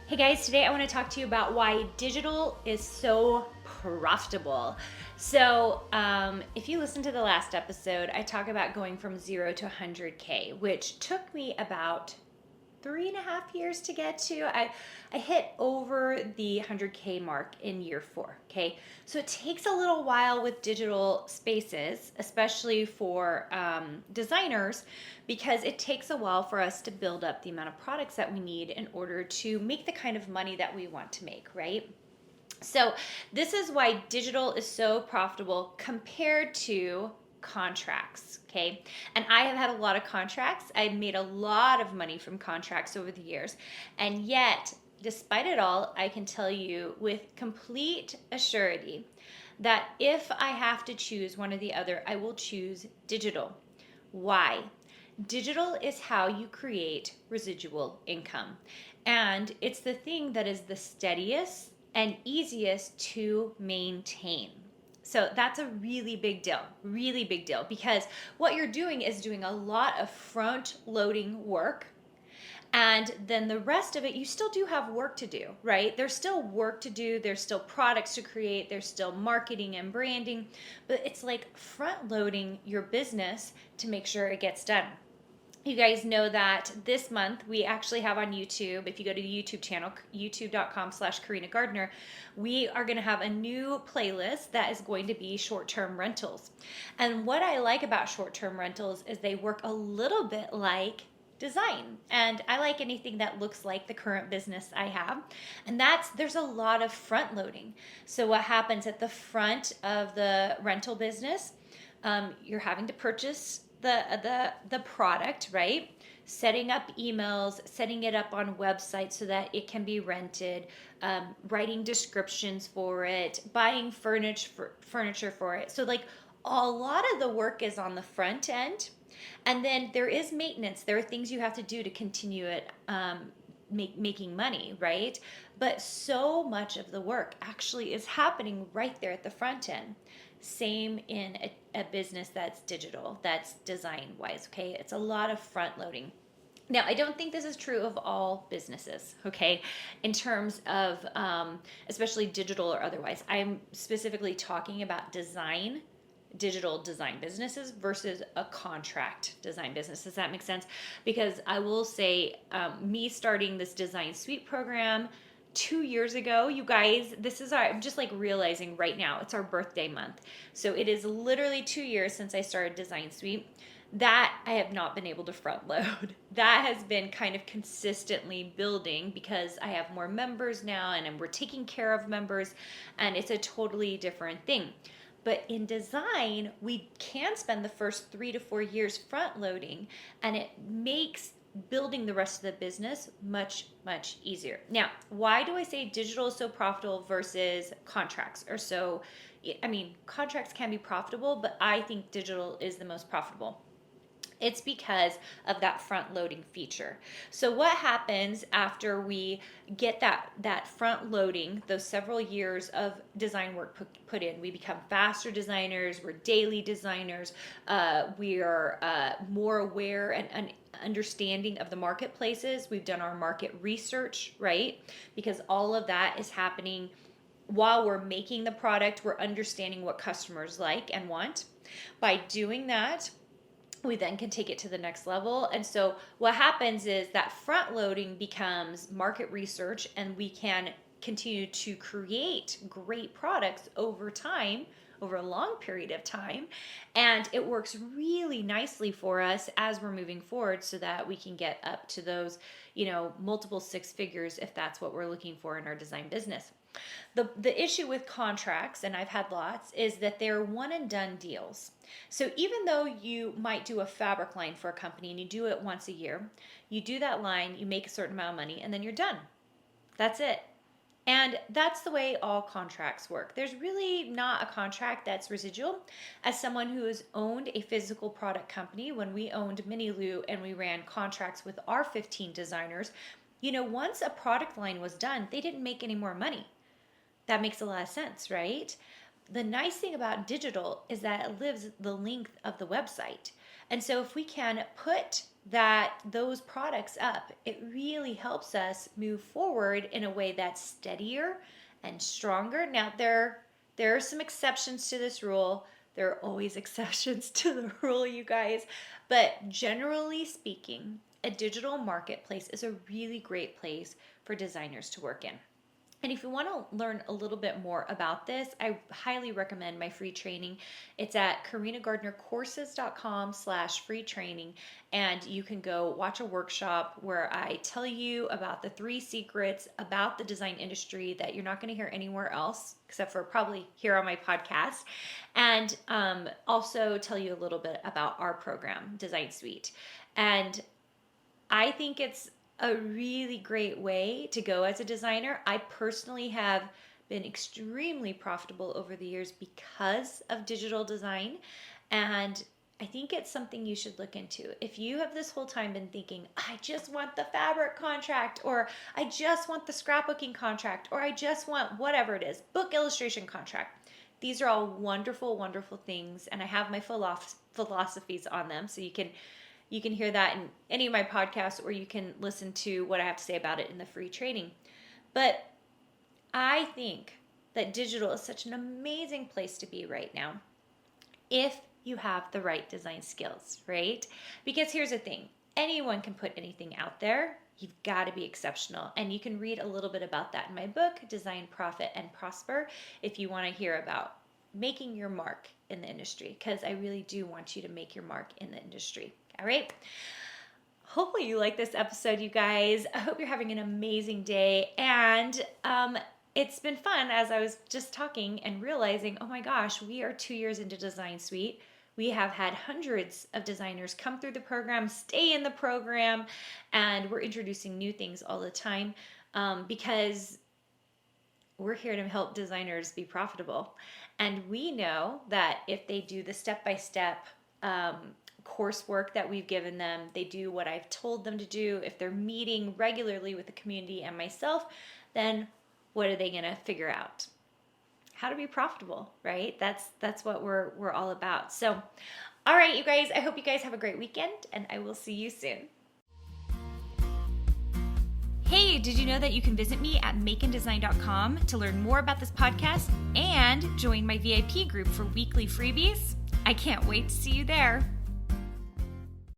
Hey guys, today I want to talk to you about why digital is so profitable. If you listen to the last episode, I talk about going from 0 to 100K, which took me about 3.5 years to get to. I hit over the 100K mark in year 4. Okay, so it takes a little while with digital spaces, especially for designers, because it takes a while for us to build up the amount of products that we need in order to make the kind of money that we want to make, right? So, this is why digital is so profitable compared to contracts. Okay. And I have had a lot of contracts. I've made a lot of money from contracts over the years. And yet, despite it all, I can tell you with complete assurity that if I have to choose one or the other, I will choose digital. Why? Digital is how you create residual income. And it's the thing that is the steadiest and easiest to maintain. So that's a really big deal, because what you're doing is doing a lot of front loading work. And then the rest of it, you still do have work to do, right? There's still work to do. There's still products to create. There's still marketing and branding. But it's like front loading your business to make sure it gets done. You guys know that this month we actually have on YouTube, if you go to the YouTube channel, youtube.com/Carina Gardner, we are going to have a new playlist that is going to be short-term rentals. And what I like about short-term rentals is they work a little bit like design. And I like anything that looks like the current business I have. And there's a lot of front loading. So what happens at the front of the rental business, you're having to purchase the product, right? Setting up emails, setting it up on websites so that it can be rented, writing descriptions for it, buying furniture for it. So like a lot of the work is on the front end, and then there is maintenance. There are things you have to do to continue it, making money, right? But so much of the work actually is happening right there at the front end. Same in a business that's digital, that's design wise, okay? It's a lot of front loading. Now, I don't think this is true of all businesses, okay? In terms of, especially digital or otherwise. I'm specifically talking about digital design businesses versus a contract design business. Does that make sense? Because I will say, me starting this design suite program 2 years ago, you guys, I'm just like realizing right now, it's our birthday month. So it is literally 2 years since I started Design Suite that I have not been able to front load. That has been kind of consistently building because I have more members now and we're taking care of members, and it's a totally different thing. But in design, we can spend the first 3 to 4 years front loading, and it makes building the rest of the business much, much easier. Now, why do I say digital is so profitable versus contracts? Contracts can be profitable, but I think digital is the most profitable. It's because of that front loading feature. So what happens after we get that front loading, those several years of design work put in? We become faster designers, we're daily designers, we are more aware and understanding of the marketplaces. We've done our market research, right? Because all of that is happening while we're making the product. We're understanding what customers like and want. By doing that, we then can take it to the next level. And so what happens is that front loading becomes market research, and we can continue to create great products over time, over a long period of time. And it works really nicely for us as we're moving forward so that we can get up to those, multiple six figures if that's what we're looking for in our design business. The issue with contracts, and I've had lots, is that they're one and done deals. So even though you might do a fabric line for a company and you do it once a year, you do that line, you make a certain amount of money, and then you're done. That's it. And that's the way all contracts work. There's really not a contract that's residual. As someone who has owned a physical product company, when we owned Miniloo and we ran contracts with our 15 designers, once a product line was done, they didn't make any more money. That makes a lot of sense, right? The nice thing about digital is that it lives the length of the website. And so if we can put those products up, it really helps us move forward in a way that's steadier and stronger. Now, there are some exceptions to this rule. There are always exceptions to the rule, you guys. But generally speaking, a digital marketplace is a really great place for designers to work in. And if you want to learn a little bit more about this, I highly recommend my free training. It's at carinagardnercourses.com/free training. And you can go watch a workshop where I tell you about the 3 secrets about the design industry that you're not going to hear anywhere else, except for probably here on my podcast. And also tell you a little bit about our program, Design Suite. And I think it's a really great way to go as a designer. I personally have been extremely profitable over the years because of digital design, and I think it's something you should look into. If you have this whole time been thinking, I just want the fabric contract, or I just want the scrapbooking contract, or I just want whatever it is, book illustration contract. These are all wonderful, wonderful things, and I have my philosophies on them, so you can hear that in any of my podcasts, or you can listen to what I have to say about it in the free training. But I think that digital is such an amazing place to be right now if you have the right design skills, right? Because here's the thing, anyone can put anything out there. You've got to be exceptional. And you can read a little bit about that in my book, Design, Profit, and Prosper, if you want to hear about making your mark in the industry, because I really do want you to make your mark in the industry. All right. Hopefully you like this episode, you guys. I hope you're having an amazing day. And it's been fun as I was just talking and realizing, oh my gosh, we are 2 years into Design Suite. We have had hundreds of designers come through the program, stay in the program, and we're introducing new things all the time because we're here to help designers be profitable. And we know that if they do the step-by-step coursework that we've given them, they do what I've told them to do, if they're meeting regularly with the community and myself, then what are they going to figure out? How to be profitable, right? That's what we're all about. So, all right, you guys, I hope you guys have a great weekend, and I will see you soon. Hey, did you know that you can visit me at makeanddesign.com to learn more about this podcast and join my VIP group for weekly freebies? I can't wait to see you there.